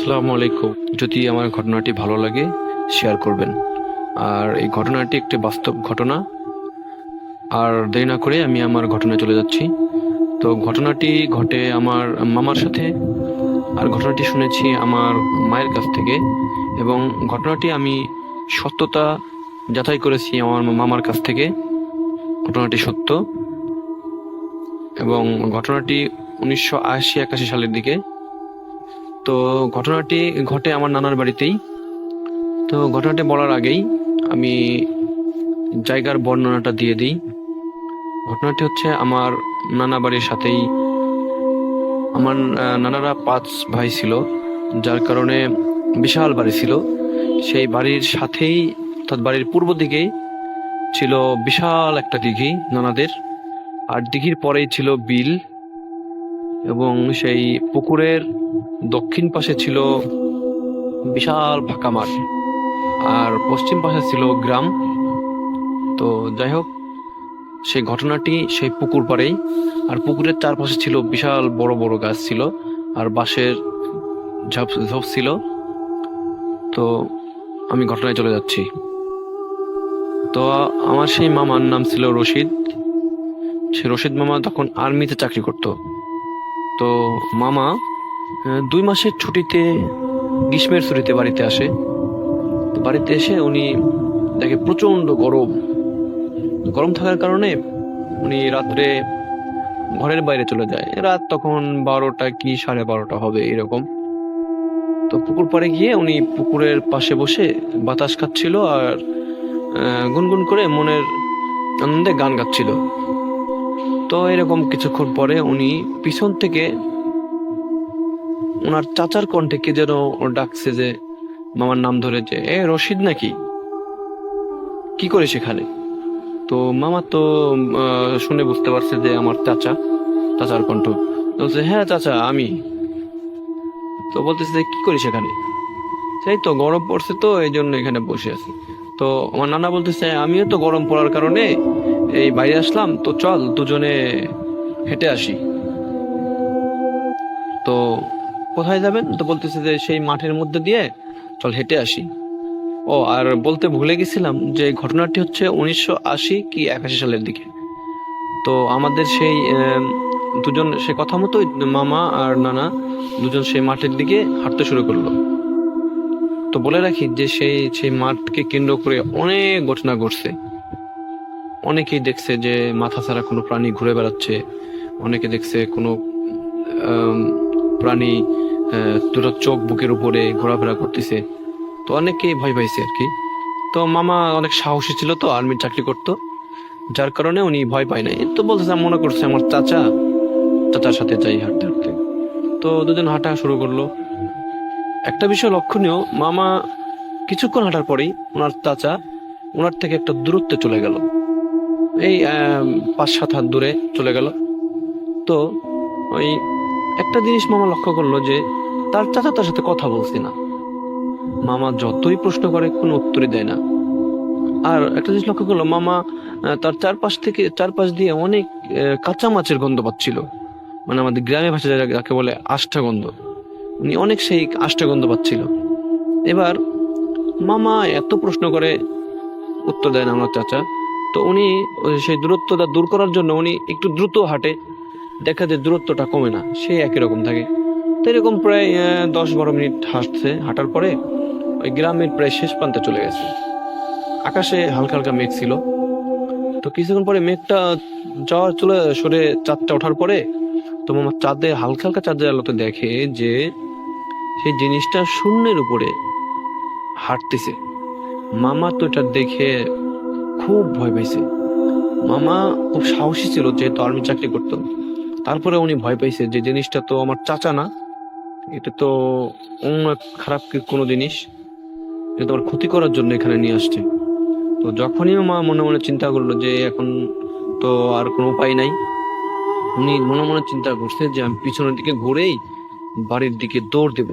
আসসালামু আলাইকুম। যদি আমার ঘটনাটি ভালো লাগে শেয়ার করবেন। আর এই ঘটনাটি একটি বাস্তব ঘটনা। আর দেরি না করে আমি আমার ঘটনায় চলে যাচ্ছি। তো ঘটনাটি ঘটে আমার মামার সাথে। আর ঘটনাটি শুনেছি আমার মায়ের কাছ থেকে, এবং ঘটনাটি আমি সত্যতা যাচাই করেছি আমার মামার কাছ থেকে। ঘটনাটি সত্য, এবং ঘটনাটি 1980-81 সালের দিকে। তো ঘটনাটি ঘটে আমার নানার বাড়িতেই। তো ঘটনাটি বলার আগেই আমি জায়গার বর্ণনাটা দিয়ে দিই। ঘটনাটি হচ্ছে আমার নানা বাড়ির সাথেই। আমার নানারা 5 ভাই ছিল, যার কারণে বিশাল বাড়ি ছিল। সেই বাড়ির সাথেই, অর্থাৎ বাড়ির পূর্ব দিকেই ছিল বিশাল একটা দিঘি নানাদের। আর দিঘির পরেই ছিল বিল, এবং সেই পুকুরের দক্ষিণ পাশে ছিল বিশাল ফাঁকা মাঠ, আর পশ্চিম পাশে ছিল গ্রাম। তো যাই হোক, সেই ঘটনাটি সেই পুকুর পাড়েই। আর পুকুরের চারপাশে ছিল বিশাল বড় বড় গাছ ছিল, আর বাঁশের ঝোপ ঝোপ ছিল। তো আমি ঘটনায় চলে যাচ্ছি। তো আমার সেই মামার নাম ছিল রশিদ। সে রশিদ মামা তখন আর্মিতে চাকরি করত। তো মামা 2 মাসের ছুটিতে, গ্রীষ্মের ছুটিতে বাড়িতে আসে। তো বাড়িতে এসে উনি দেখে প্রচন্ড গরম। গরম থাকার কারণে উনি রাত্রে ঘরের বাইরে চলে যায়। রাত তখন 12টা কি 12:30 হবে এরকম। তো পুকুর পাড়ে গিয়ে উনি পুকুরের পাশে বসে বাতাস খাচ্ছিল, আর গুনগুন করে মনের আনন্দে গান গাচ্ছিল। তো এরকম কিছুক্ষণ পরে উনি পিছন থেকে ওনার চাচার কণ্ঠে কে যেন ডাকছে, যে মামার নাম ধরে, যে এ রশিদ নাকি, কি করে সেখানে? তো মামা তো শুনে বুঝতে পারছে যে আমার চাচার কণ্ঠ। তো বলছে, হ্যাঁ চাচা আমি। তো বলতেছে যে কি করিস এখানে? সেই তো গরম পড়ছে, তো এই জন্য এখানে বসে আছি। তো আমার নানা বলতেছে, আমিও তো গরম পড়ার কারণে এই বাইরে আসলাম, তো চল দুজনে হেঁটে আসি। তো কোথায় যাবেন? তো বলতেছে যে সেই মাঠের মধ্যে দিয়ে চল হেঁটে আসি। ও, আর বলতে ভুলে গেছিলাম যে ঘটনাটি হচ্ছে 1980 কি 81 সালের দিকে। তো আমাদের সেই দুজন সে কথা মতোই মামা আর নানা দুজন সেই মাঠের দিকে হাঁটতে শুরু করলো। তো বলে রাখি যে সেই মাঠকে কেন্দ্র করে অনেক ঘটনা ঘটছে। অনেকেই দেখছে যে মাথা ছাড়া কোনো প্রাণী ঘুরে বেড়াচ্ছে, অনেকে দেখছে কোনো প্রাণী দুটো চোখ বুকের উপরে ঘোরাফেরা করতেছে। তো অনেকেই ভয় পাইছে আর কি। তো মামা অনেক সাহসী ছিল, তো আর্মির চাকরি করতো, যার কারণে উনি ভয় পায় নাই। তো বলতেছে, মনে করছে আমার চাচার সাথে যাই হাঁটতে হাঁটতে। তো দুজন হাঁটা শুরু করলো। একটা বিষয় লক্ষণীয়, মামা কিছুক্ষণ হাঁটার পরেই ওনার থেকে একটা দূরত্বে চলে গেল। এই 5-7 হাত দূরে চলে গেল। তো ওই একটা জিনিস মামা লক্ষ্য করলো, যে তার চাচা তার সাথে কথা বলছে না। মামা যতই প্রশ্ন করে কোনো উত্তরই দেয় না। আর একটা জিনিস লক্ষ্য করলো, মামা তার চারপাশ দিয়ে অনেক কাঁচা মাছের গন্ধ পাচ্ছিল। মানে আমাদের গ্রামে ভাষায় যাকে বলে আষ্টা গন্ধ। উনি অনেক সেই আষ্টা গন্ধ পাচ্ছিল। এবার মামা এত প্রশ্ন করে, উত্তর দেয় না আমার চাচা। তো উনি সেই দূরত্বটা দূর করার জন্য উনি একটু দ্রুত হাঁটে। দেখা যায় দূরত্বটা কমে না, সে একই রকম থাকে। তো এরকম প্রায় 10-12 মিনিট হাঁটার পরে ওই গ্রামের প্রায় শেষ প্রান্তে চলে গেছে। আকাশে হালকা হালকা মেঘ ছিল। তো কিছুক্ষণ পরে মেঘটা সরে চাঁদটা ওঠার পরে, তো মামা হালকা হালকা চাঁদের আলোতে দেখে যে সেই জিনিসটা শূন্যের উপরে হাঁটতেছে। মামা তো এটা দেখে খুব ভয় পাইছে। মামা খুব সাহসী ছিল, যেহেতু আর্মি চাকরি করতো। তারপরে উনি ভয় পাইছে যে জিনিসটা তো আমার চাচা না, এটা তো অন্য খারাপ কোনো জিনিস, এটা আমার ক্ষতি করার জন্য এখানে নিয়ে আসছে। তো যখনই মা মনে মনে চিন্তা করলো যে এখন তো আর কোনো উপায় নাই, উনি মনে মনে চিন্তা করছে যে আমি পিছনের দিকে ঘুরেই বাড়ির দিকে দৌড় দেব।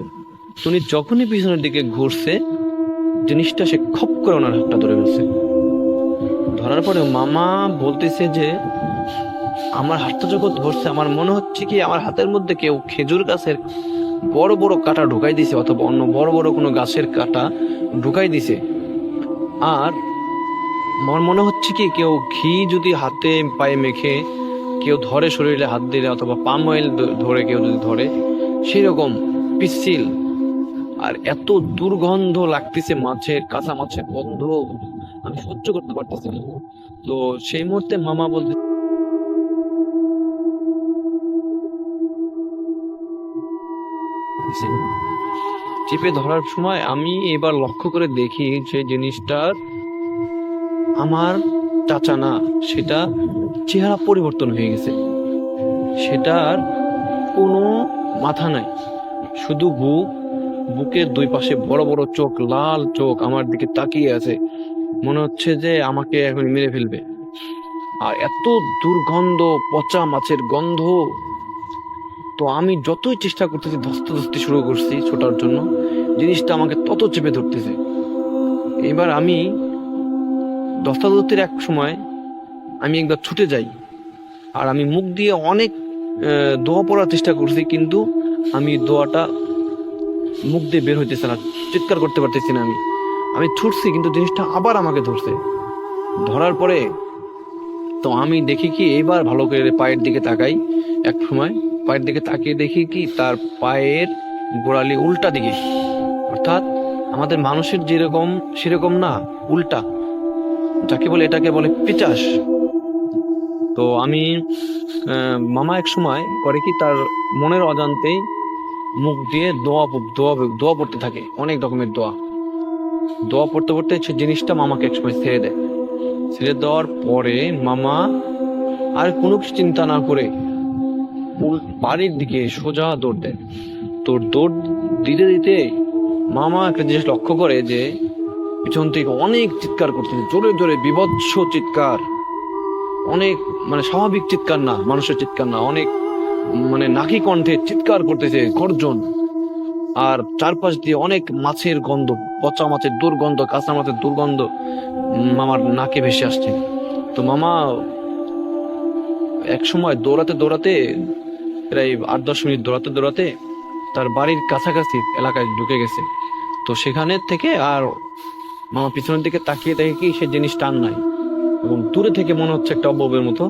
উনি যখনই পিছনের দিকে ঘুরছে, জিনিসটা সে খপ করে ওনার হাতটা ধরে ফেলছে। ধরার পরে মামা বলতেছে যে আমার হাতটা যখন ধরছে আমার মনে হচ্ছে কি আমার হাতের মধ্যে কেউ খেজুর গাছের বড় বড় কাঁটা ঢুকাই দিছে, অথবা অন্য বড় বড় কোনো গাছের কাঁটা ঢুকাই দিছে। আর আমার মনে হচ্ছে কি কেউ ঘি যদি হাতে পায়ে মেখে কেউ ধরে, শরীরে হাত দিলে অথবা পাম অয়েল ধরে কেউ যদি ধরে, সেরকম পিচ্ছিল। আর এত দুর্গন্ধ লাগতেছে, মাছের কাঁচা মাছের গন্ধ আমি সহ্য করতে পারতেছি না। তো সেই মুহূর্তে মামা বলতে চেপে ধরার সময় আমি এবার লক্ষ্য করে দেখি যে জিনিসটার আমার চাচা না, সেটা চেহারা পরিবর্তন হয়ে গেছে। সেটার কোনো মাথা নাই, শুধু বুকের দুই পাশে বড় বড় চোখ, লাল চোখ আমার দিকে তাকিয়ে আছে, মনে হচ্ছে যে আমাকে এখন মেরে ফেলবে। আর এত দুর্গন্ধ, পচা মাছের গন্ধ। তো আমি যতই চেষ্টা করতেছি, ধস্তে শুরু করছি ছোটার জন্য, জিনিসটা আমাকে তত চেপে ধরতেছে। এবার আমি ধস্তাধস্তির এক সময় আমি একবার ছুটে যাই, আর আমি মুখ দিয়ে অনেক দোয়া পড়ার চেষ্টা করছি, কিন্তু আমি দোয়াটা মুখ দিয়ে বের হইতেছে না, চিৎকার করতে পারতেছি না। আমি ছুটছি, কিন্তু জিনিসটা আবার আমাকে ধরছে। ধরার পরে তো আমি দেখি কি, এইবার ভালো করে পায়ের দিকে তাকাই। এক সময় পায়ের দিকে তাকিয়ে দেখি কি তার পায়ের গোড়ালি উল্টা দিকে, অর্থাৎ আমাদের মানুষের যেরকম সেরকম না, উল্টা, যাকে বলে এটাকে বলে পিচাস। তো আমি মামা এক সময় করে কি তার মনের অজান্তেই মুখ দিয়ে দোয়া পড়তে থাকে, অনেক রকমের দোয়া পড়তে পড়তে সে জিনিসটা মামাকে এক সময় ছেড়ে দেয়। ছেড়ে দেওয়ার পরে মামা আর কোনো কিছু চিন্তা না করে বাড়ির দিকে সোজা দৌড় দেয়। তো দৌড় দিতে দিতে মামা একটা জিনিস লক্ষ্য করে যে পিছন থেকে অনেক চিৎকার করতেছে, জোরে জোরে বিভৎস চিৎকার, অনেক মানে স্বাভাবিক চিৎকার না, মানুষের চিৎকার না, অনেক মানে নাকি কণ্ঠে চিৎকার করতেছে, গর্জন। আর চারপাশ দিয়ে অনেক মাছের গন্ধ, পচা মাছের দুর্গন্ধ, কাঁচা মাছের দুর্গন্ধ মামার নাকে ভেসে আসছে। তো মামা এক সময় দৌড়াতে প্রায় 8-10 মিনিট দৌড়াতে তার বাড়ির কাছাকাছি এলাকায় ঢুকে গেছে। তো সেখানে থেকে আর মামা পিছনের দিকে তাকিয়ে দেখে কি সে জিনিস টান নাই, এবং দূরে থেকে মনে হচ্ছে একটা অববের মতো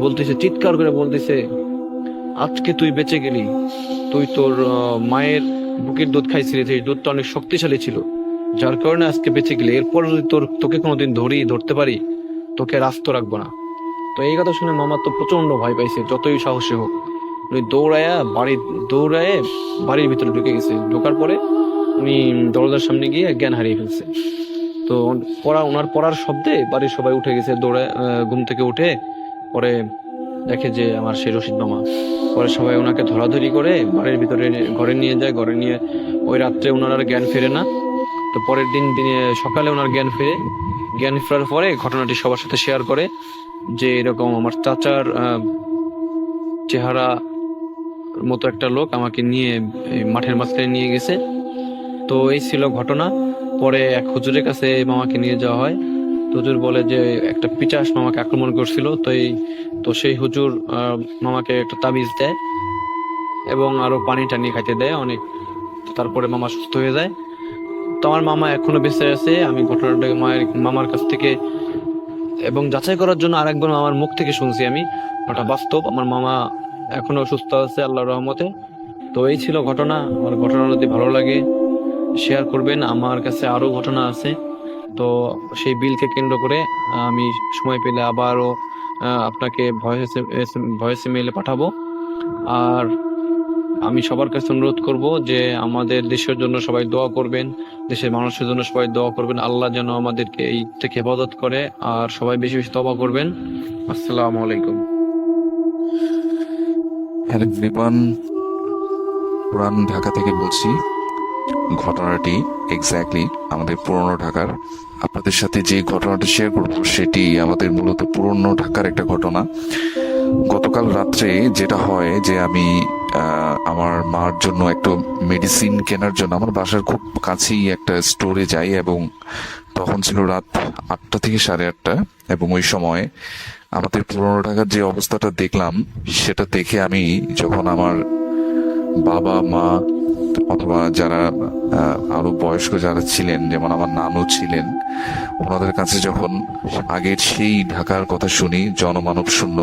বলতেছে, চিৎকার করে বলতেছে, আজকে তুই বেঁচে গেলি, তুই তোর মায়ের বুকের দুধ খাইছিলি, সেই দুধটা অনেক শক্তিশালী ছিল, যার কারণে আজকে বেঁচে গেলি। এরপর যদি তোকে কোনোদিন ধরতে পারি, তোকে রাস্ত রাখবো না। তো এই কথা শুনে মামা তো প্রচন্ড ভয় পাইছে, যতই সাহসী হোক। উনি দৌড়ায় বাড়ির ভিতরে ঢুকে গেছে। ঢোকার পরে উনি দরজার সামনে গিয়ে জ্ঞান হারিয়ে ফেলছে। তো ওনার পড়ার শব্দে বাড়ির সবাই উঠে গেছে, ঘুম থেকে উঠে পরে দেখে যে আমার সেই রশিদ মামা। পরে সবাই ওনাকে ধরাধরি করে বাড়ির ভিতরে ঘরে নিয়ে যায়। ঘরে নিয়ে ওই রাত্রে ওনার আর জ্ঞান ফেরে না। তো পরের দিনে সকালে ওনার জ্ঞান ফেরার পরে ঘটনাটি সবার সাথে শেয়ার করে যে এরকম আমার চাচার চেহারা মতো একটা লোক আমাকে নিয়ে মাঠের মাঝখানে নিয়ে গেছে। তো এই ছিল ঘটনা। পরে এক হুজুরের কাছে মামাকে নিয়ে যাওয়া হয়। হুজুর বলে যে একটা পিচাস মামাকে আক্রমণ করছিল। তো সেই হুজুর মামাকে একটা তাবিজ দেয় এবং আরো পানি টানি খাইতে দেয় অনেক। তারপরে মামা সুস্থ হয়ে যায়। তো আমার মামা এখনো বেঁচে আছে। আমি ঘটনাটা মামার কাছ থেকে এবং যাচাই করার জন্য আরেকবার মামার মুখ থেকে শুনছি আমি, ওটা বাস্তব। আমার মামা এখনো সুস্থ আছে আল্লাহর রহমতে। তো এই ছিল ঘটনা। আমার ঘটনা যদি ভালো লাগে শেয়ার করবেন। আমার কাছে আরো ঘটনা আছে। তো সেই বিলকে কেন্দ্র করে আমি সময় পেলে আবারও আপনাকে ভয়েস মেইলে পাঠাবো। আর আমি সবার কাছে অনুরোধ করব যে আমাদের দেশের জন্য সবাই দোয়া করবেন, দেশের মানুষের জন্য সবাই দোয়া করবেন। আল্লাহ যেন আমাদেরকে এই থেকে হেফাজত করে। আর সবাই বেশি বেশি তওবা করবেন। আসসালামু আলাইকুম। হ্যালো এভরিওয়ান, পুরান ঢাকা থেকে বলছি। ঘটনাটি এক্স্যাক্টলি আমাদের পুরনো ঢাকার। আপনাদের সাথে যে ঘটনাটা শেয়ার করবো সেটি আমাদের মূলত পুরনো ঢাকার একটা ঘটনা। গতকাল রাত্রে যেটা হয় যে আমি আমার মার জন্য একটা মেডিসিন কেনার জন্য আমার বাসার খুব কাছেই একটা স্টোরে যাই, এবং তখন ছিল রাত 8টা থেকে 8:30, এবং ওই সময় আমাদের পুরনো ঢাকার যে অবস্থাটা দেখলাম, সেটা দেখে আমি যখন আমার বাবা মা অথবা যারা আরো বয়স্ক যারা ছিলেন, যেমন আমার নানু ছিলেন, ওনাদের কাছে যখন আগের সেই ঢাকার কথা শুনি, জনমানব শূন্য,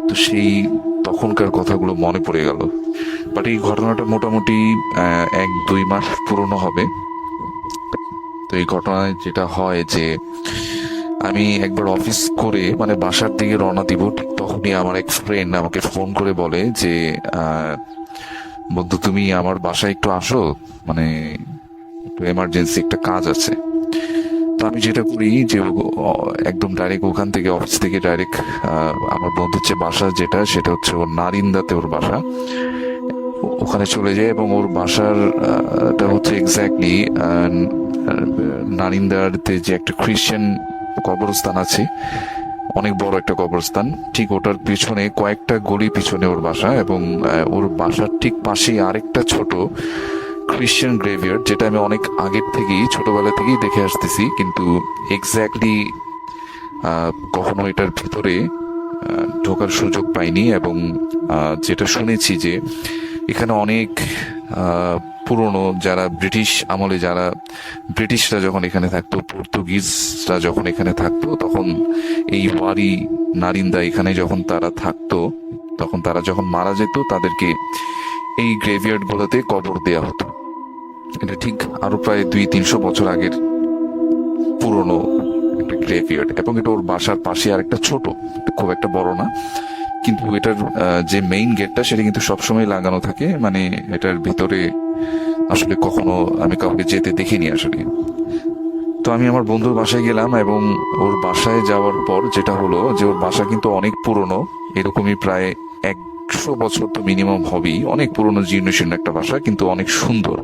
তো সেই তখনকার কথাগুলো মনে পড়ে গেল। বাট এই ঘটনাটা মোটামুটি 1-2 মাস পুরনো হবে। তো এই ঘটনায় যেটা হয় যে আমি একবার অফিস করে মানে বাসার দিকে রওনা দিব, ঠিক তখনই আমার এক ফ্রেন্ড আমাকে ফোন করে বলে যে বন্ধু, তুমি আমার বাসায় একটু আসো, মানে একটু এমার্জেন্সি একটা কাজ আছে। তো আমি যেটা করি যে একদম ডাইরেক্ট ওখান থেকে অফিস থেকে ডাইরেক্ট আমার বন্ধুর যে বাসা যেটা, সেটা হচ্ছে ওর নারিন্দাতে ওর বাসা, ওখানে চলে যায়। এবং ওর বাসার টা হচ্ছে এক্স্যাক্টলি নারিন্দাতে যে একটা খ্রিশ্চান কবরস্থান আছে, অনেক বড় একটা কবরস্থান, ঠিক ওটার পিছনে কয়েকটা গলি পিছনে ওর বাসা। এবং ওর বাসার ঠিক পাশেই আরেকটা ছোট খ্রিশ্চান গ্রেভিয়ার্ড, যেটা আমি অনেক আগের থেকেই ছোটবেলা থেকেই দেখে আসতেছি, কিন্তু এক্স্যাক্টলি কখনো এটার ভিতরে ঢোকার সুযোগ পাইনি। এবং যেটা শুনেছি যে এখানে অনেক পুরনো যারা ব্রিটিশ আমলে, যারা ব্রিটিশরা যখন এখানে থাকতো, পর্তুগিজরা যখন এখানে থাকতো, তখন এই ওয়ারি নারিন্দা এখানে যখন তারা থাকতো, তখন তারা যখন মারা যেত তাদেরকে এই গ্রেভিয়ার্ড গুলোতে কবর দেয়া হতো। এটা ঠিক আরো প্রায় 200-300 বছর আগের পুরনো একটা গ্রেভিয়ার্ড। এবং এটা ওর বাসার পাশে আর একটা ছোট, খুব একটা বড় না, কিন্তু এটার যে মেইন গেটটা সেটা কিন্তু সবসময় লাগানো থাকে, মানে এটার ভিতরে আসলে কখনো আমি কাউকে যেতে দেখিনি আসলে। তো আমি আমার বন্ধুর বাসায় গেলাম, এবং ওর বাসায় যাওয়ার পর যেটা হলো যে ওর বাসা কিন্তু অনেক পুরনো, এরকমই প্রায় 100 বছর তো মিনিমাম হবেই, অনেক পুরনো জীর্ণশীর্ণ একটা বাসা, কিন্তু অনেক সুন্দর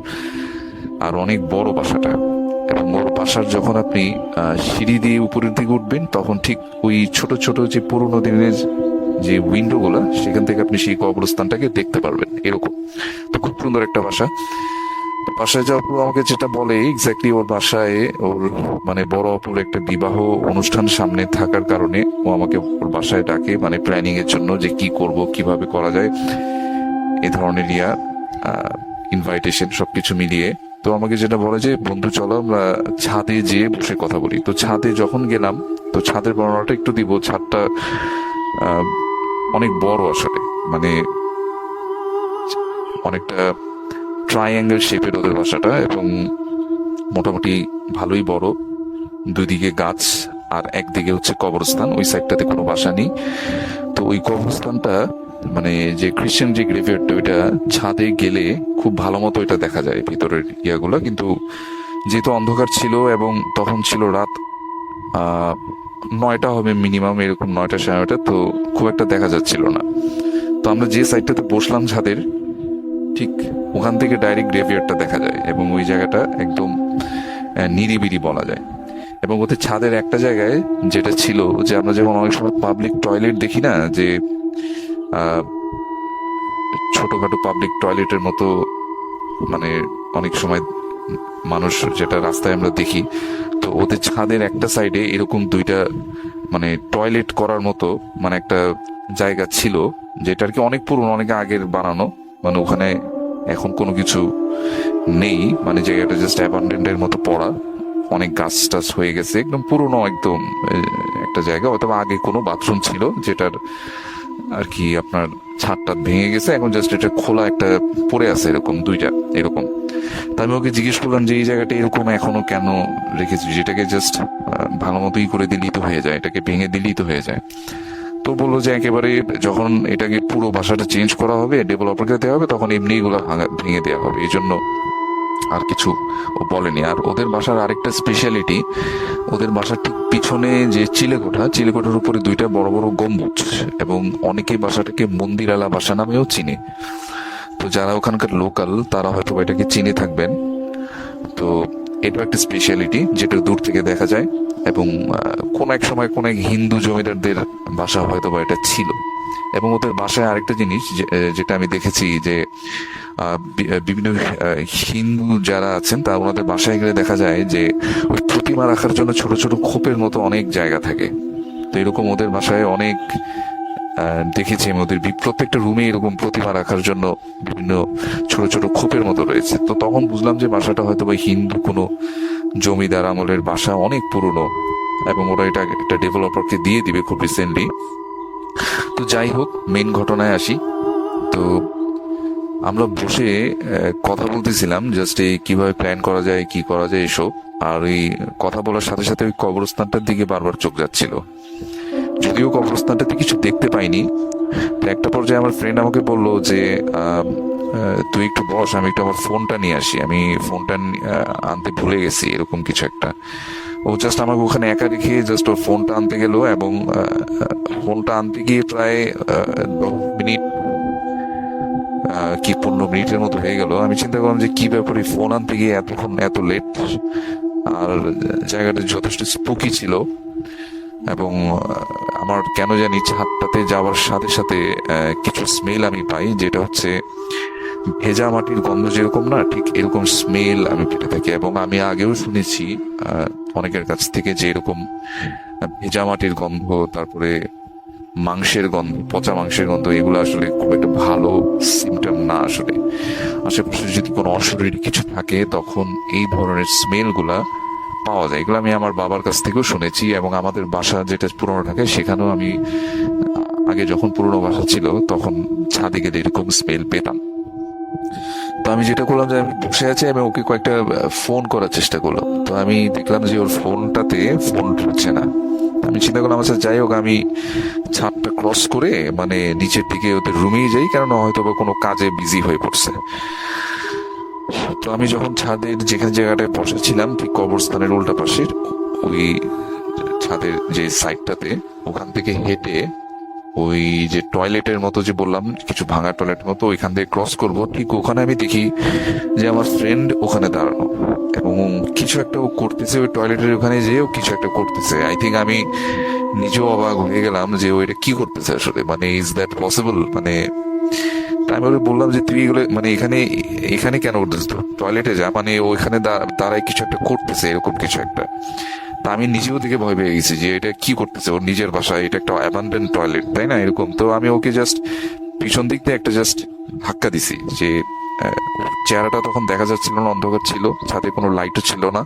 আর অনেক বড় বাসাটা। এবং ওর বাসার যখন আপনি সিঁড়ি দিয়ে উপরের দিকে উঠবেন, তখন ঠিক ওই ছোট ছোট যে পুরোনো দিনের যে উইন্ডো গুলা, সেখান থেকে আপনি সেই কবরস্থানটাকে দেখতে পারবেন, এরকম। তো খুব সুন্দর একটা বাসা। বাসায় যাওয়ার পর আমাকে যেটা বলে, এক্স্যাক্টলি ওর বাসায় ওর মানে বড় অপুর একটা বিবাহ অনুষ্ঠান সামনে থাকার কারণে ও আমাকে ওর বাসায় ডাকে, মানে প্ল্যানিং এর জন্য, যে কি করব, কিভাবে করা যায়, এ ধরনের ইনভাইটেশন সবকিছু মিলিয়ে। তো আমাকে যেটা বলে যে বন্ধু চলো আমরা ছাদে যেয়ে বসে কথা বলি। তো ছাদে যখন গেলাম, তো ছাদের বর্ণনাটা একটু দিব। ছাদটা আহ, অনেক বড় আসলে, মানে অনেকটা ট্রায়াঙ্গেল শেপের ওদের বাসাটা, এবং মোটামুটি ভালোই বড়। দুই দিকে গাছ, আর একদিকে হচ্ছে কবরস্থান, ওই সাইডটাতে কোনো বাসা নেই। তো ওই কবরস্থানটা মানে যে খ্রিশ্চান যে গ্রেভিয়ার্ডটা, ওইটা ছাদে গেলে খুব ভালো মতো এটা দেখা যায় ভিতরের ইয়াগুলো। কিন্তু যেহেতু অন্ধকার ছিল এবং তখন ছিল রাত 9টা হবে মিনিমাম, এরকম 9টা 9:30, তো খুব একটা দেখা যাচ্ছিল না। তো আমরা যে সাইডটাতে বসলাম ছাদের, ঠিক ওখান থেকে ডাইরেক্ট গ্রেভিয়ার্ডটা দেখা যায়, এবং ওই জায়গাটা একদম নিরিবিলি বলা যায়। এবং ওদের ছাদের একটা জায়গায় যেটা ছিল, যে আমরা যেমন অনেক সময় পাবলিক টয়লেট দেখি না, যে ছোটখাটো পাবলিক টয়লেটের মতো, মানে অনেক সময় মানুষ যেটা রাস্তায় আমরা দেখি, তো ওদের ছাদের একটা সাইডে এরকম দুইটা মানে টয়লেট করার মতো মানে একটা জায়গা ছিল, যেটা আর কি অনেক পুরনো, অনেক আগের বানানো। মানে ওখানে এখন কোনো কিছু নেই, মানে জায়গাটা জাস্ট অ্যাবান্ডেন্টের মতো পড়া, অনেক গাছ টাছ হয়ে গেছে, একদম পুরনো একদম একটা জায়গা। অথবা আগে কোনো বাথরুম ছিল, যেটার আর কি আপনার ছাদটা ভেঙে গেছে, এখন জাস্ট এটা খোলা একটা পড়ে আছে, এরকম দুইটা এরকম। তা আমি ওকে জিজ্ঞেস করলাম যে এই জায়গাটা এরকম এখনো কেন রেখেছি, যেটাকে জাস্ট ভালো মতোই করে দিলেই তো হয়ে যায়, এটাকে ভেঙে দিলেই তো হয়ে যায়। তো বললো যে একেবারে যখন এটাকে পুরো বাসাটা চেঞ্জ করা হবে, ডেভেলপারকে দেওয়া হবে, তখন এমনি এগুলো ভেঙে দেওয়া হবে, এই জন্য আর কিছু ও বলেনি। আর ওদের বাসার আরেকটা স্পেশালিটি, ওদের বাসার ঠিক পিছনে যে চিলেকোঠার উপরে দুইটা বড় বড় গম্বুজ, এবং অনেকে বাসাটাকে মন্দিরালা বাসা নামেও চিনে। তো যারা ওখানকার লোকাল তারা হয়তো এটাকে চিনে থাকবেন। তো এটা একটা স্পেশালিটি যেটা দূর থেকে দেখা যায়। এবং কোন এক সময় কোন এক হিন্দু জমিদারদের বাসা হয়তো বা এটা ছিল। এবং ওদের বাসায় আরেকটা জিনিস যেটা আমি দেখেছি, যে বিভিন্ন হিন্দু যারা আছেন তা ওনাদের বাসায় গেলে দেখা যায় যে ওই প্রতিমা রাখার জন্য ছোট ছোট খোপের মতো অনেক জায়গা থাকে। তো এরকম ওদের বাসায় অনেক দেখেছি আমি ওদের প্রত্যেকটা রুমে এরকম প্রতিমা রাখার জন্য বিভিন্ন ছোট ছোট খোপের মতো রয়েছে। তো তখন বুঝলাম যে বাসাটা হয়তো বা হিন্দু কোনো জমিদার আমলের বাসা, অনেক পুরনো, এবং ওরা এটা একটা ডেভেলপারকে দিয়ে দিবে খুব রিসেন্টলি। তো যাই হোক, মেইন ঘটনায় আসি। তো আমরা বসে কথা বলতেছিলাম জাস্ট এই কিভাবে প্ল্যান করা যায়, কি করা যায় এসব। আর ওই কথা বলার সাথে সাথে ওই কবরস্থানটার দিকে বারবার চোখ যাচ্ছিল। যদিও কবরস্থানটাতে কিছু দেখতে পাইনি। তো একটা পর্যায়ে আমার ফ্রেন্ড আমাকে বলল যে তুই একটু বস, আমি একটু আমার ফোনটা নিয়ে আসি, আমি ফোনটা আনতে ভুলে গেছি, এরকম কিছু একটা। ও জাস্ট আমাকে ওখানে একা রেখে জাস্ট ওর ফোনটা আনতে গেল, এবং ফোনটা আনতে গিয়ে প্রায় 10 মিনিট কি 15 মিনিটের মতো হয়ে গেল। আমি চিন্তা করলাম যে কি ব্যাপার, এই ফোন আনতে গিয়ে এতক্ষণ এত লেট। আর জায়গাটা যথেষ্ট স্পুকি ছিল, এবং আমার কেন জানি ছাদটাতে যাওয়ার সাথে সাথে কিছু স্মেল আমি পাই, যেটা হচ্ছে ভেজা মাটির গন্ধ যেরকম না, ঠিক এরকম স্মেল আমি পেতে থাকি। এবং আমি আগেও শুনেছি অনেকের কাছ থেকে যে এরকম ভেজা মাটির গন্ধ, তারপরে মাংসের গন্ধ, পচা মাংসের গন্ধ, এগুলো আসলে খুব একটা ভালো সিমটম না। আসলে আশেপাশে যদি কোনো অশরীরী কিছু থাকে তখন এই ধরনের স্মেল গুলা পাওয়া যায়। এগুলো আমি আমার বাবার কাছ থেকেও শুনেছি, এবং আমাদের বাসা যেটা পুরোনো থাকে সেখানেও আমি আগে যখন পুরোনো বাসা ছিল তখন ছাদে গেলে এরকম স্মেল পেতাম। তো আমি যেটা করলাম যে আমি বসে আছি, আমি ওকে কয়েকটা ফোন করার চেষ্টা করলাম। তো আমি দেখলাম যে ওর ফোনটাতে ফোন ঢুকছে না। আমি চিন্তা করলাম আচ্ছা যাই হোক, আমি ছাদটা ক্রস করে মানে নিচের দিকে ওদের রুমেই যাই, কারণ হয়তো বা কোনো কাজে বিজি হয়ে পড়ছে। তো আমি যখন ছাদের যেখানে জায়গাটায় বসেছিলাম ঠিক কবরস্থানের উল্টা পাশের ওই ছাদের যে সাইডটাতে, ওখান থেকে হেঁটে ওই যে টয়লেটের মতো যে বললাম, কিছু ভাঙা টয়লেটের মতো, ওইখান থেকে ক্রস করব, ঠিক ওখানে আমি দেখি যে আমার ফ্রেন্ড ওখানে দাঁড়ানো, এবং কিছু একটা ও করতেছে ওই টয়লেটের ওখানে, যেও কিছু একটা করতেছে। আই থিঙ্ক আমি নিজেও অবাক হয়ে গেলাম যে ও এটা কি করতেছে আসলে, মানে ইজ দ্যাট পসিবল? মানে আমি ওকে বললাম যে তুই এগুলো মানে এখানে এখানে কেন করতেছিস, টয়লেটে যা, মানে ওইখানে দাঁড়ায় কিছু একটা করতেছে, এরকম কিছু একটা। তা আমি নিজেও দিকে ভয় পেয়ে গেছি যে এটা কি করতেছে ওর নিজের বাসায়, এটা একটা অ্যাবান্ডেন্ট টয়লেট, তাই না, এরকম। তো আমি ওকে জাস্ট পিছন দিক দিয়ে একটা জাস্ট ধাক্কা দিছি, যে ওর চেহারাটা তখন দেখা যাচ্ছিল না, অন্ধকার ছিল, ছাদে কোনো লাইটও ছিল না।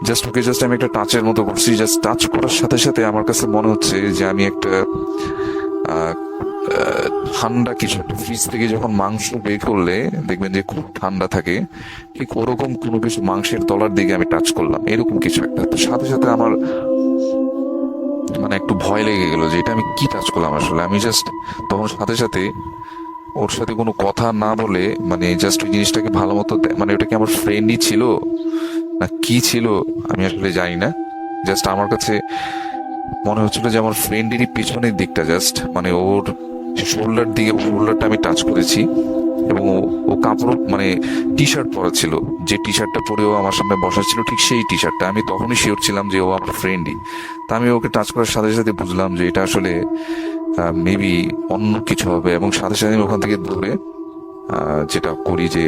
জাস্ট ওকে জাস্ট আমি একটা টাচের মতো করছি। জাস্ট টাচ করার সাথে সাথে আমার কাছে মনে হচ্ছে যে আমি একটা আহ, ঠান্ডা কিছু একটা, ফ্রিজ থেকে যখন মাংস বের করলে দেখবেন যে খুব ঠান্ডা থাকে, ঠিক ওরকম কোনো কিছু মাংসের তলার দিকে আমি টাচ করলাম, এরকম কিছু একটা। তো সাথে সাথে আমার মানে একটু ভয় লেগে গেল যে এটা আমি কি টাচ করলাম আসলে। আমি জাস্ট তখন সাথে সাথে ওর সাথে কোনো কথা না বলে, মানে জাস্ট ওই জিনিসটাকে ভালো মতো মানে ওটা কি আমার ফ্রেন্ডই ছিল না কি ছিল আমি আসলে জানি না। জাস্ট আমার কাছে মনে হচ্ছিল যে আমার ফ্রেন্ডেরই পিছনের দিকটা, জাস্ট মানে ওর শোল্ডারটা আমি টাচ করেছি। এবং ও কাপড় মানে টি শার্ট পরা ছিল, যে টি শার্টটা পরেও আমার সামনে বসা ছিল, ঠিক সেই টি শার্টটা। আমি তখনই শিওর ছিলাম যে ও আমার ফ্রেন্ডই। তা আমি ওকে টাচ করার সাথে সাথে বুঝলাম যে এটা আসলে মেবি অন্য কিছু হবে, এবং সাথে সাথে আমি ওখান থেকে দৌড়ে যেটা করি যে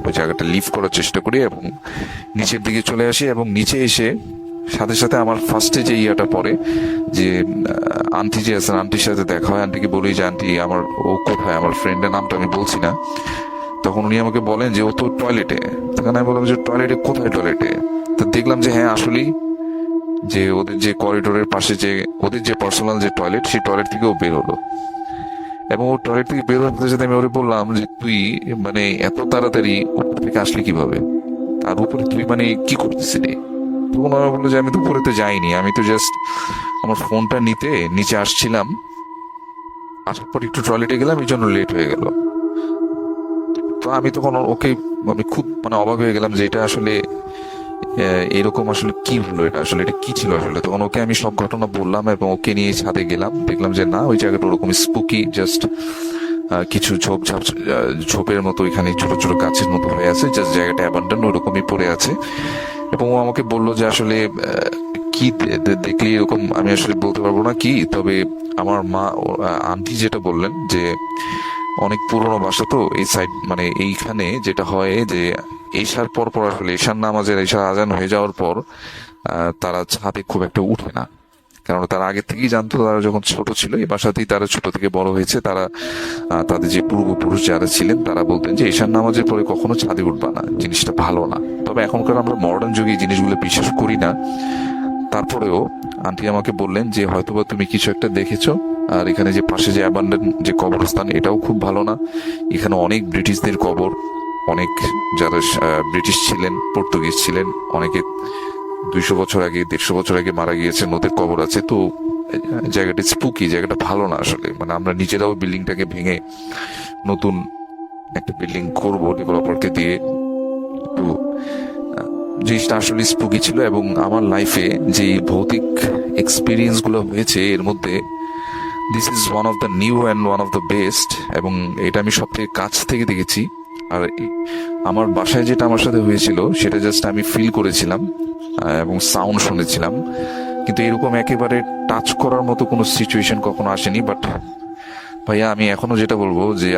ওই জায়গাটা লিভ করার চেষ্টা করি, এবং নিচের দিকে চলে আসি। এবং নিচে এসে সাথে সাথে আমার ফার্স্টে যে ইয়াটা পড়ে যে আন্টি যে আছেন, আন্টির সাথে দেখা হয়। আন্টিকে বলি যে আন্টি আমার ও কোথায়, আমার ফ্রেন্ডের নামটা আমি বলছি না। তখন উনি আমাকে বলেন যে ও তো টয়লেটে। তখন আমি বললাম যে টয়লেটে কোথায়, টয়লেটে? তো দেখলাম যে হ্যাঁ আসলেই যে ওদের যে করিডোরের পাশে যে ওদের যে পার্সোনাল যে টয়লেট, সেই টয়লেট থেকে ও বের হলো। এবং ও টয়লেট থেকে বের হতে সাথে আমি ওরে বললাম যে তুই মানে এত তাড়াতাড়ি উপর থেকে আসলি কিভাবে, আর উপরে তুই মানে কি করতেছিলি? তখন ওরা বললো যে আমি তো উপরেতে যাইনি, আমি তো জাস্ট আমার ফোনটা নিতে নিচে আসছিলাম, আসার পর একটু টয়লেটে গেলাম, এই জন্য লেট হয়ে গেল। তো আমি তখন ওকে আমি খুব মানে অবাক হয়ে গেলাম যে এটা আসলে এরকম আসলে কি হলো, এটা আসলে এটা কি ছিল আসলে। তখন ওকে আমি সব ঘটনা বললাম, এবং ওকে নিয়ে ছাদে গেলাম, দেখলাম যে না ওই জায়গাটা ওরকম স্পুকি, জাস্ট কিছু ঝোপের মতো এখানে ছোট ছোট গাছের মতো হয়ে আছে, জাস্ট জায়গাটা অ্যাবান্ডন ওরকমই পড়ে আছে। এবং ও আমাকে বললো যে আসলে কি দেখলি এরকম, আমি আসলে বলতে পারবো না কি, তবে আমার মা আন্টি যেটা বললেন যে অনেক পুরোনো বাসা তো এই সাইড, মানে এইখানে যেটা হয় যে এশার পর পর আসলে এশার নামাজের এশার আজান হয়ে যাওয়ার পর তারা ছাদে খুব একটা উঠে না, কারণ তারা আগে থেকেই জানতো, তারা যখন ছোট ছিল এই বাসাতেই তারা ছোট থেকে বড় হয়েছে। তারা তাদের যে পূর্বপুরুষ যারা ছিলেন তারা বলতেন যে ঈশান নামাজের পরে কখনো ছাদে উঠবা না, জিনিসটা ভালো না। তবে এখনকার আমরা মডার্ন যুগে এই জিনিসগুলো বিশ্বাস করি না। তারপরেও আন্টি আমাকে বললেন যে হয়তোবা তুমি কিছু একটা দেখেছো, আর এখানে যে পাশে যে অ্যাবান্ডন যে কবরস্থান এটাও খুব ভালো না। এখানে অনেক ব্রিটিশদের কবর, অনেক যারা ব্রিটিশ ছিলেন, পর্তুগিজ ছিলেন, অনেকে 200 বছর আগে 150 বছর আগে মারা গিয়েছেন, ওদের কবর আছে। তো জায়গাটা স্পুকি, জায়গাটা ভালো না আসলে। মানে আমরা নিজেরাও বিল্ডিংটাকে ভেঙে নতুন একটা বিল্ডিং করবো ডেভেলপারকে দিয়ে। তো জিনিসটা আসলে স্পুকি ছিল। এবং আমার লাইফে যে ভৌতিক এক্সপিরিয়েন্স গুলো হয়েছে এর মধ্যে this is one of the new and one of the best. এবং এটা আমি সব থেকে কাছ থেকে দেখেছি। আর আমার বাসায় যেটা আমার সাথে হয়েছিল সেটা জাস্ট আমি ফিল করেছিলাম এবং সাউন্ড শুনেছিলাম, কিন্তু এরকম একেবারে টাচ করার মতো কোনো সিচুয়েশন কখনো আসেনি। বাট ভাইয়া আমি এখনো যেটা বলবো যে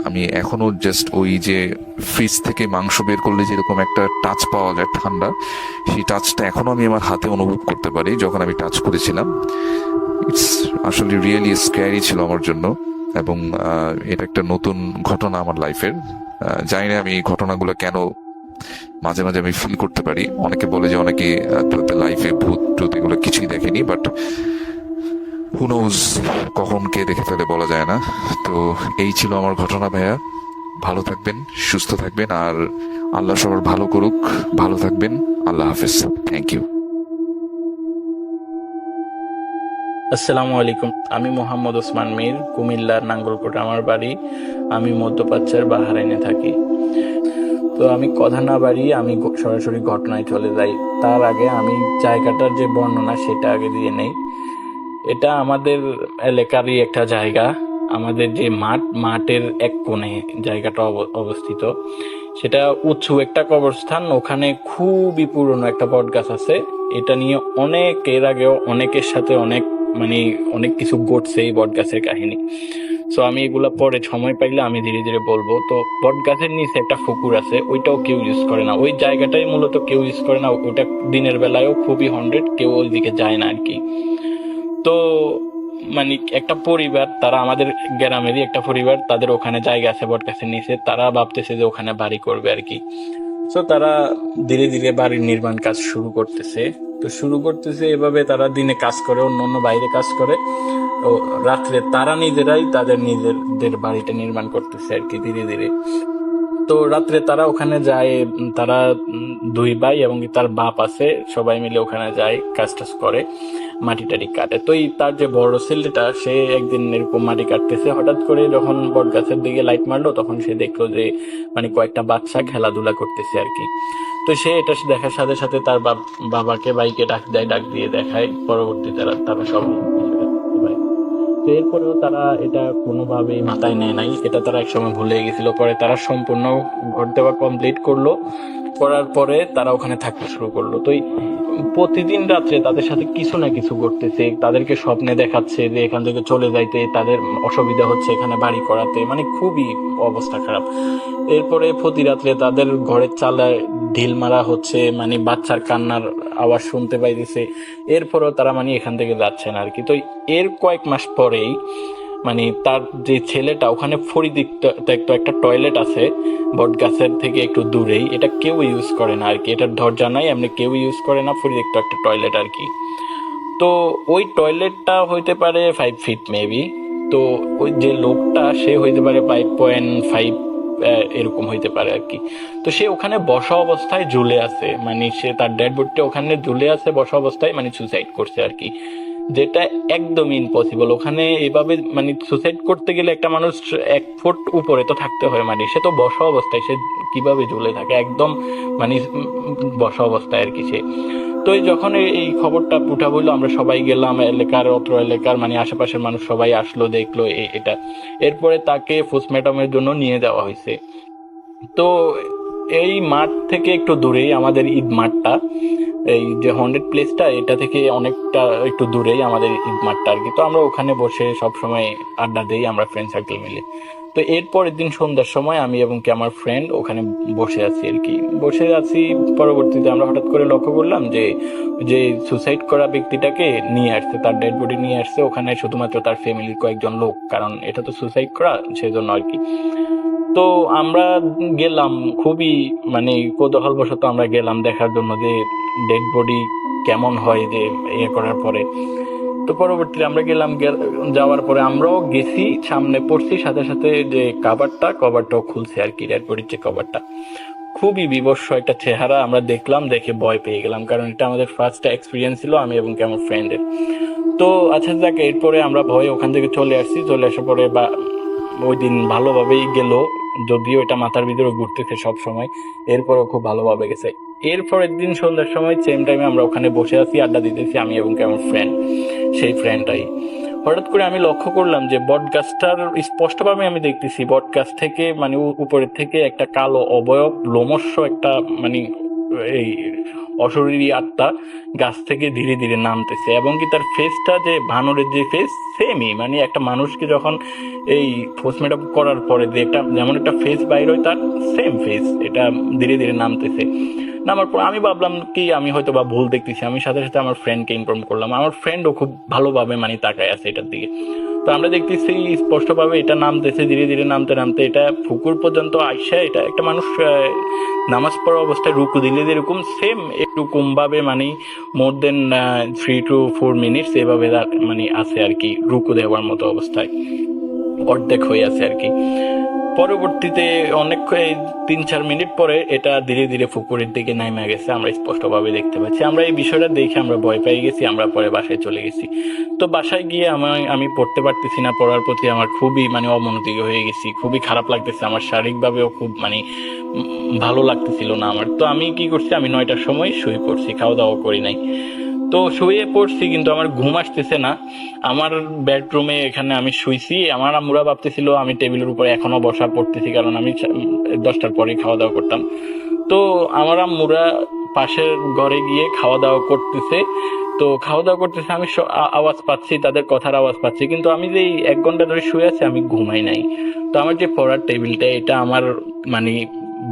আমি এখনো জাস্ট ওই যে ফ্রিজ থেকে মাংস বের করলে যেরকম একটা টাচ পাওয়া যায় ঠান্ডা, সেই টাচটা এখনো আমি আমার হাতে অনুভব করতে পারি যখন আমি টাচ করেছিলাম। ইটস আসলে রিয়েলি স্ক্যারি ছিল আমার জন্য। এবং এটা একটা নতুন ঘটনা আমার লাইফের। জানি না আমি এই ঘটনাগুলো কেন মাঝে মাঝে আমি ফিল করতে পারি। অনেকে বলে যে অনেকে তাদের লাইফে ভূত টুত এগুলো কিছুই দেখেনি, বাট হু নোজ কখন কে দেখে ফেলে বলা যায় না। তো এই ছিল আমার ঘটনা ভাইয়া। ভালো থাকবেন, সুস্থ থাকবেন, আর আল্লাহ সবার ভালো করুক। ভালো থাকবেন, আল্লাহ হাফেজ, থ্যাংক ইউ। আসসালামু আলাইকুম। আমি মোহাম্মদ ওসমান মীর, কুমিল্লার নাঙ্গলকোট আমার বাড়ি। আমি মধ্যপ্রাচ্যের বাহরাইনে থাকি। তো আমি কথা না বাড়িয়ে আমি সরাসরি ঘটনায় চলে যাই। তার আগে আমি জায়গাটার যে বর্ণনা সেটা আগে দিয়ে নেই। এটা আমাদের এলাকারই একটা জায়গা। আমাদের যে মাঠের এক কোণে জায়গাটা অবস্থিত। সেটা উঁচু একটা কবরস্থান। ওখানে খুবই পুরনো একটা বট গাছ আছে। এটা নিয়ে এর আগেও অনেকের সাথে অনেক কিছু ঘটছে এই বট গাছের কাহিনী। সো আমি এগুলা পরে সময় পাইলে আমি ধীরে ধীরে বলবো। তো বট গাছের নিচে একটা পুকুর আছে, ওইটাও কেউ ইউজ করে না। ওই জায়গাটাই মূলত কেউ ইউজ করে না। ওইটা দিনের বেলায়ও খুবই 100, কেউ ওইদিকে যায় না আর কি। তো একটা পরিবার, তারা আমাদের গ্রামেরই একটা পরিবার, তাদের ওখানে জায়গা আছে বট গাছের নিচে। তারা ভাবতেছে যে ওখানে বাড়ি করবে আর কি। তো তারা ধীরে ধীরে বাড়ির নির্মাণ কাজ শুরু করতেছে। এভাবে তারা দিনে কাজ করে, অন্য বাইরে কাজ করে। ও রাত্রে তারা নিজেরাই তাদের নিজেদের বাড়িটা নির্মাণ করতেছে আর কি ধীরে ধীরে। তো রাত্রে তারা ওখানে যায়। তারা 2 ভাই এবং তার বাপ আছে, সবাই মিলে ওখানে যায়, কাজ টাজ করে, মাটি টাটি কাটে। তো তার যে বড় ছেলেটা, সে একদিন এরকম মাটি কাটতেছে, হঠাৎ করে যখন বট গাছের দিকে লাইট মারলো তখন সে দেখলো যে কয়েকটা বাচ্চা খেলাধুলা করতেছে আর কি। তো সে এটা দেখার সাথে সাথে তার বাবাকে বাইকে ডাক দিয়ে দেখায়। পরবর্তীতে তারা সব তো এরপরেও তারা এটা কোনোভাবেই মাথায় নেয় নাই। এটা তারা একসময় ভুলে গেছিল। পরে তারা সম্পূর্ণ ঘর দেওয়া কমপ্লিট করার পরে তারা ওখানে থাকতে শুরু করলো। তো প্রতিদিন রাত্রে তাদের সাথে কিছু না কিছু ঘটতেছে। তাদেরকে স্বপ্নে দেখাচ্ছে যে এখান থেকে চলে যাইতে তাদের অসুবিধা হচ্ছে, এখানে বাড়ি করাতে, খুবই অবস্থা খারাপ। এরপরে প্রতি রাত্রে তাদের ঘরের চালায় ঢিল মারা হচ্ছে, বাচ্চার কান্নার আওয়াজ শুনতে পাইতেছে। এরপরেও তারা এখান থেকে যাচ্ছে না আর কি। তো এর কয়েক মাস পরেই তার যে ছেলেটা, ওখানে ফরিদিক্ত একটা টয়লেট আছে বট গাছের থেকে একটু দূরেই। এটা কেউ ইউজ করে না আর কি, এটার দরজা নাই, কেউ ইউজ করে না, ফরিদিক্ত একটা টয়লেট আর কি। তো ওই টয়লেটটা হইতে পারে 5 ফিট মেবি। তো ওই যে লোকটা, সে হইতে পারে 5.5 এরকম হইতে পারে আর কি। তো সে ওখানে বসা অবস্থায় ঝুলে আছে, সে তার ডেড বডিটা ওখানে ঝুলে আছে বসা অবস্থায়, সুসাইড করছে আর কি, যেটা একদমই ইম্পসিবল। ওখানে এভাবে সুসাইড করতে গেলে একটা মানুষ 1 ফুট উপরে তো থাকতে হয়, সে তো বসা অবস্থায়, সে কিভাবে ঝুলে থাকে একদম বসা অবস্থায় আর কি সে। তো যখন এই খবরটা উঠা বললো, আমরা সবাই গেলাম, অত্র এলাকার আশেপাশের মানুষ সবাই আসলো, দেখলো এটা। এরপরে তাকে পোস্টমর্টমের জন্য নিয়ে যাওয়া হয়েছে। তো এই মাঠ থেকে একটু দূরেই আমাদের ঈদ মাঠটা, এই যে হন্ডেড প্লেসটা, এটা থেকে অনেকটা একটু দূরেই আমাদের ঈদ মাঠটা আর কি। তো আমরা ওখানে বসে সব সময় আড্ডা দেই আমরা ফ্রেন্ড সার্কেল মিলে। তো এর পরের দিন সন্ধ্যার সময় আমি এবং কি আমার ফ্রেন্ড ওখানে বসে আছি আর কি, বসে আছি। পরবর্তীতে আমরা হঠাৎ করে লক্ষ্য করলাম যে যে সুসাইড করা ব্যক্তিটাকে নিয়ে আসছে, তার ডেড বডি নিয়ে আসছে ওখানে শুধুমাত্র তার ফ্যামিলির কয়েকজন লোক, কারণ এটা তো সুসাইড করা, সেজন্য আর কি। তো আমরা গেলাম, খুবই মানে কৌতূহলবশত আমরা গেলাম দেখার জন্য যে ডেড বডি কেমন হয় যে ইয়ে করার পরে। তো পরবর্তীতে আমরা গেলাম, যাওয়ার পরে আমরাও গেছি, সামনে পড়ছি, সাথে সাথে যে কভারটাও খুলছে আর কি, ডেড বডির যে কভারটা। খুবই বিবস্ব একটা চেহারা আমরা দেখলাম, দেখে ভয় পেয়ে গেলাম, কারণ এটা আমাদের ফার্স্ট এক্সপিরিয়েন্স ছিল আমি এবং কি আমার ফ্রেন্ডের। তো আচ্ছা যাক, এরপরে আমরা ভয়ে ওখান থেকে চলে আসছি। চলে আসার পরে বা ওই দিন ভালোভাবেই গেল, যদিও এটা মাথার ভিতরে ঘুরতেছে সব সময়, এরপরেও খুব ভালোভাবে গেছে। এরপরের দিন সন্ধ্যার সময় সেম টাইমে আমরা ওখানে বসে আছি, আড্ডা দিতেছি আমি এবং কি আমার ফ্রেন্ড, সেই ফ্রেন্ডটাই। হঠাৎ করে আমি লক্ষ্য করলাম যে বট গাছটার স্পষ্টভাবে আমি দেখতেছি বট গাছ থেকে মানে উপরের থেকে একটা কালো অবয়ব লোমস্য একটা মানে এই অশরীরী আত্মা গাছ থেকে ধীরে ধীরে নামতেছে, এবং কি তার ফেসটা যে বানরের যে ফেস সেমই, মানে একটা মানুষকে যখন এই পোস্টমর্টম করার পরে যে একটা যেমন একটা ফেস বাইর হয় তার সেম ফেস এটা ধীরে ধীরে নামতেছে। নামার পর আমি ভাবলাম কি আমি হয়তো বা ভুল দেখতেছি, আমি সাথে সাথে আমার ফ্রেন্ডকে ইনফর্ম করলাম। আমার ফ্রেন্ডও খুব ভালোভাবে মানে তাকায় আছে এটার দিকে। তো আমরা দেখতেছি স্পষ্টভাবে এটা নামতেছে, ধীরে ধীরে নামতে নামতে এটা পুকুর পর্যন্ত আইসা, এটা একটা মানুষ নামাজ পড়া অবস্থায় রুকু দিলে যেরকম সেম এরকম ভাবে মানে মোর দেন 3 to 4 মিনিটস এভাবে মানে আছে আর কি, রুকু দেওয়ার মতো অবস্থায় অর্ধেক হয়ে আছে আর কি। পরবর্তীতে অনেক 3-4 মিনিট পরে এটা ধীরে ধীরে পুকুরের দিকে নামে গেছে, আমরা স্পষ্টভাবে দেখতে পাচ্ছি। আমরা এই বিষয়টা দেখে আমরা ভয় পেয়ে গেছি, আমরা পরে বাসায় চলে গেছি। তো বাসায় গিয়ে আমি পড়তে পারতেছি না, পড়ার প্রতি আমার খুবই মানে অমনোযোগী হয়ে গেছি, খুবই খারাপ লাগতেছে, আমার শারীরিকভাবেও খুব মানে ভালো লাগতেছিল না আমার। তো আমি কি করছি, আমি 9টার সময় শুয়ে পড়ছি, খাওয়া দাওয়া করি নাই। তো শুয়ে পড়ছি কিন্তু আমার ঘুম আসতেছে না। আমার বেডরুমে এখানে আমি শুইছি, আমার আম্মুরা ভাবতেছিল আমি টেবিলের উপরে এখনো বসা পড়তেছি, কারণ আমি 10টার পরে খাওয়া দাওয়া করতাম। তো আমার আম্মুরা পাশের ঘরে গিয়ে খাওয়া দাওয়া করতেছে। তো খাওয়া দাওয়া করতেছে, আমি আওয়াজ পাচ্ছি, তাদের কথার আওয়াজ পাচ্ছি, কিন্তু আমি যে 1 ঘন্টা ধরে শুয়ে আছি আমি ঘুমাই নাই। তো আমার যে পড়ার টেবিলটা এটা আমার মানে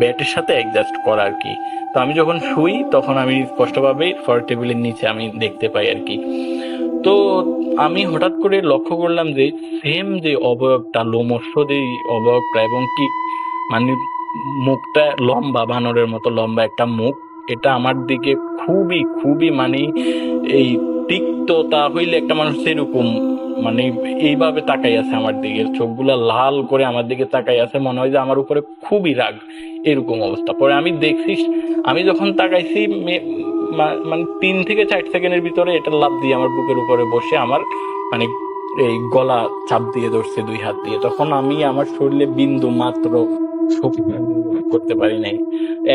বেডের সাথে অ্যাডজাস্ট করা আর কি। তো আমি যখন শুই তখন আমি স্পষ্টভাবে পড়ার টেবিলের নিচে আমি দেখতে পাই আর কি। তো আমি হঠাৎ করে লক্ষ্য করলাম যে সেম যে অবয়বটা, লোমস্য যে অবয়বটা, এবং কি মানে মুখটা লম্বা, বানরের মতো লম্বা একটা মুখ, এটা আমার দিকে খুবই খুবই মানে এই তিক্ততা হইলে একটা মানুষ সেরকম মানে এইভাবে তাকাই আছে আমার দিকে, চোখগুলা লাল করে আমার দিকে তাকাই আছে, মনে হয় যে আমার উপরে খুবই রাগ, এরকম অবস্থা। পরে আমি দেখছি, আমি যখন তাকাইছি মানে 3 থেকে 4 সেকেন্ডের ভিতরে এটা লাফ দিয়ে আমার বুকের উপরে বসে আমার মানে এই গলা চাপ দিয়ে ধরছে 2 হাত দিয়ে। তখন আমি আমার শরীরে বিন্দু মাত্র শক্তি করতে পারি নাই,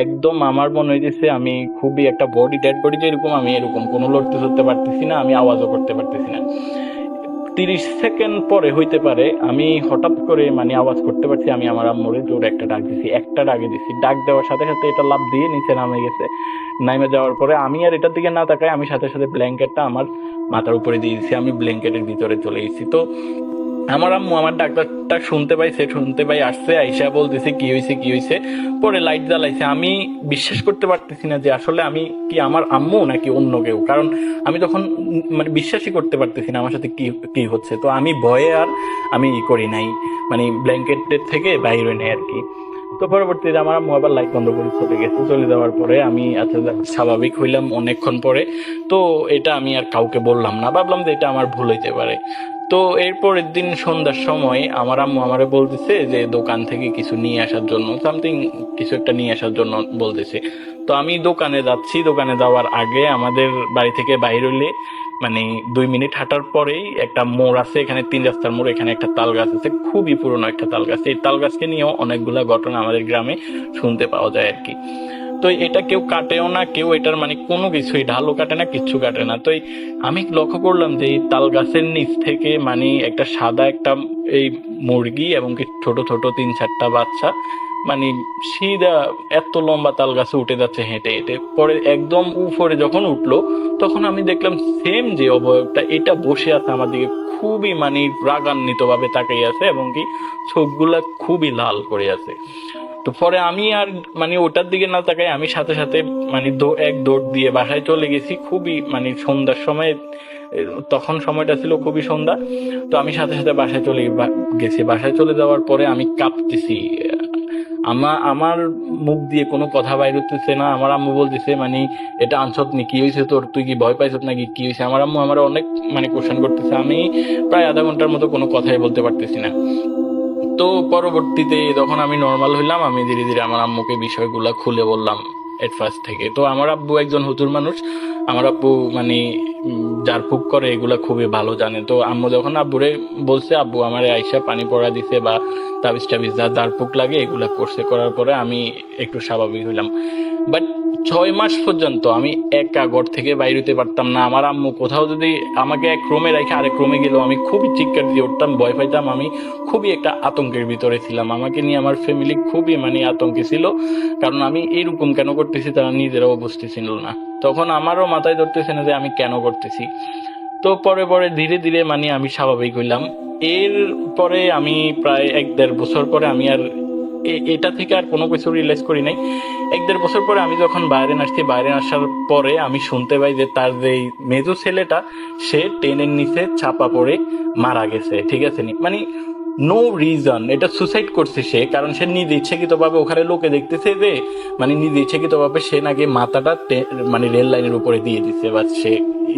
একদম আমার মনে হইতেছে আমি খুবই একটা বডি, ডেড বডি যেরকম আমি এরকম কোনো লড়তে চড়তে পারতেছি না, আমি আওয়াজও করতে পারতেছি না। 30 সেকেন্ড পরে হইতে পারে আমি হঠাৎ করে মানে আওয়াজ করতে পারছি, আমি আমার আম্মুরে জোরে একটা ডাক দিছি, একটা ডাকে দিছি, ডাক দেওয়ার সাথে সাথে এটা লাফ দিয়ে নিচে নামে গেছে। নামে যাওয়ার পরে আমি আর এটার দিকে না তাকাই, আমি সাথে সাথে ব্ল্যাঙ্কেটটা আমার মাথার উপরে দিয়ে দিয়েছি, আমি ব্ল্যাঙ্কেটের ভিতরে চলে গেছি। তো আমার আম্মু আমার ডাক্তারটা শুনতে পাই আসছে, আইসা বলতেছে কি হয়েছে। পরে লাইট জ্বালাইছে, আমি বিশ্বাস করতে পারতেছি না যে আসলে আমি কি আমার আম্মু নাকি অন্য কেউ, কারণ আমি তখন মানে বিশ্বাসই করতে পারতেছি না আমার সাথে কি হচ্ছে। তো আমি ভয়ে আর আমি করি নাই, মানে ব্ল্যাঙ্কেটের থেকে বাইরে নেই আর কি। তো পরবর্তীতে আমার আম্মু আবার লাইট বন্ধ করে চলে যাওয়ার পরে আমি আচ্ছা স্বাভাবিক হইলাম অনেকক্ষণ পরে। তো এটা আমি আর কাউকে বললাম না, ভাবলাম যে এটা আমার ভুল হইতে পারে। তো এরপরের দিন সন্ধ্যার সময় আমার আম্মু আমারে বলতেছে যে দোকান থেকে কিছু নিয়ে আসার জন্য, কিছু একটা নিয়ে আসার জন্য বলতেছে। তো আমি দোকানে যাচ্ছি, দোকানে যাওয়ার আগে আমাদের বাড়ি থেকে বাইরে হলে মানে 2 মিনিট হাঁটার পরেই একটা মোড় আছে, এখানে 3 রাস্তার মোড়, এখানে একটা তাল গাছ আছে, খুবই পুরনো একটা তাল গাছ। এই তাল গাছকে নিয়েও অনেকগুলা ঘটনা আমাদের গ্রামে শুনতে পাওয়া যায় আর কি। তো এটা কেউ কাটেও না, কেউ এটার মানে কোনো কিছুই ঢালও কাটে না, কিচ্ছু কাটে না। তো আমি লক্ষ্য করলাম যে এই তাল গাছের নিচ থেকে মানে একটা সাদা একটা এই মুরগি এবং কি ছোট ছোট 3-4টা বাচ্চা মানে সিধা এত লম্বা তাল গাছে উঠে যাচ্ছে হেঁটে হেঁটে। পরে একদম উপরে যখন উঠলো তখন আমি দেখলাম সেম যে অবয়বটা এটা বসে আছে আমার দিকে, খুবই মানে রাগান্বিত ভাবে তাকাই আছে এবং কি চোখগুলা খুবই লাল করে আছে। তো পরে আমি আর মানে ওটার দিকে না তাকাই আমি সাথে সাথে মানে এক দৌড় দিয়ে বাসায় চলে গেছি। খুবই মানে সন্ধ্যার সময়, তখন সময়টা ছিল খুবই সন্ধ্যা। তো আমি সাথে সাথে বাসায় চলে গেছি। বাসায় চলে যাওয়ার পরে আমি কাঁপতেছি, আমার মুখ দিয়ে কোনো কথা বাইর হতেছে না। আমার আম্মু বলতেছে মানে এটা আনছত নি, কি হয়েছে তোর, তুই কি ভয় পাইছত নাকি, কি হয়েছে? আমার আম্মু আমার অনেক মানে কোশ্চেন করতেছে। আমি প্রায় আধা ঘন্টার মতো কোনো কথাই বলতে পারতেছি না। তো পরবর্তীতে যখন আমি নর্মাল হইলাম, আমি ধীরে ধীরে আমার আম্মুকে বিষয়গুলা খুলে বললাম এট ফার্স্ট থেকে। তো আমার আব্বু একজন হুজুর মানুষ, আমার আব্বু মানে ঝাড়ফুঁক করে, এগুলা খুবই ভালো জানে। তো আম্মু যখন আব্বুরে বলছে, আব্বু আমার আইসা পানি পড়া দিছে বা তাবিজ টাবিজ যা ঝাড়ফুঁক লাগে এগুলা করছে, করার পরে আমি একটু স্বাভাবিক হইলাম। বাট 6 মাস পর্যন্ত আমি একা ঘর থেকে বাইরে হতে পারতাম না। আমার আম্মু কোথাও যদি আমাকে এক রুমে রেখে আরেক রুমে গেলেও আমি খুবই চিৎকার দিয়ে উঠতাম, ভয় পাইতাম। আমি খুবই একটা আতঙ্কের ভিতরে ছিলাম। আমাকে নিয়ে আমার ফ্যামিলি খুবই মানে আতঙ্কে ছিল, কারণ আমি এরকম কেন করতেছি তারা নিজেরাও বুঝতেছিল না। তখন আমারও মাথায় ধরতেছে না যে আমি কেন করতেছি। তো পরে পরে ধীরে ধীরে মানে আমি স্বাভাবিক হইলাম। এর পরে আমি প্রায় 1-1.5 বছর পরে আমি আর এটা থেকে আর কোনো কিছু রিয়েলাইজ করি নাই। 1-1.5 বছর পরে আমি যখন বাইরে আসছি, বাইরে আসার পরে আমি শুনতে পাই যে তার যে মেজো ছেলেটা সে ট্রেনের নিচে চাপা পড়ে মারা গেছে। ঠিক আছে নি, মানে নো রিজন, এটা সুসাইড করছে সে, কারণ সে নিজে ইচ্ছাকৃত ভাবে, ওখানে লোকে দেখতেছে যে মানে নিজে ইচ্ছাকৃত ভাবে সে নাকি মাথাটা মানে রেল লাইনের উপরে দিয়ে দিচ্ছে, বা সে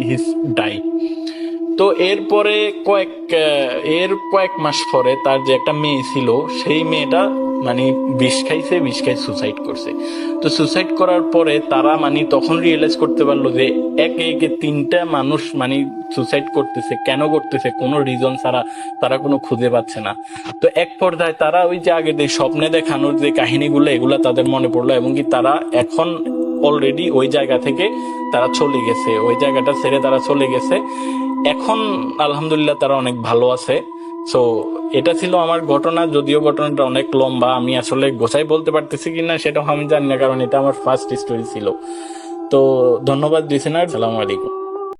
হিজ ডাই। তো এরপরে কয়েক মাস পরে তার যে একটা মেয়ে ছিল, সেই মেয়েটা মানে বিষ খাই সুসাইড করছে। তো সুসাইড করার পরে তারা মানে তখন রিয়েলাইজ করতে পারলো যে একে একে 3টা মানুষ মানে সুসাইড করতেছে, কেন করতেছে কোনো রিজন ছাড়া, তারা কোনো খুঁজে পাচ্ছে না। তো এক পর্যায়ে তারা ওই যে আগে স্বপ্নে দেখানোর যে কাহিনীগুলো, এগুলা তাদের মনে পড়লো এবং কি তারা এখন অলরেডি ওই জায়গা থেকে তারা চলে গেছে, ওই জায়গাটা ছেড়ে তারা চলে গেছে। এখন আলহামদুলিল্লাহ তারা অনেক ভালো আছে। সো এটা ছিল আমার ঘটনা, যদিও ঘটনাটা অনেক লম্বা, আমি আসলে গোছাই বলতে পারতেছি কিনা সেটাও আমি জানি না, কারণ এটা আমার ফার্স্ট স্টোরি ছিল। তো ধন্যবাদ লিসেনার, আসসালামু আলাইকুম।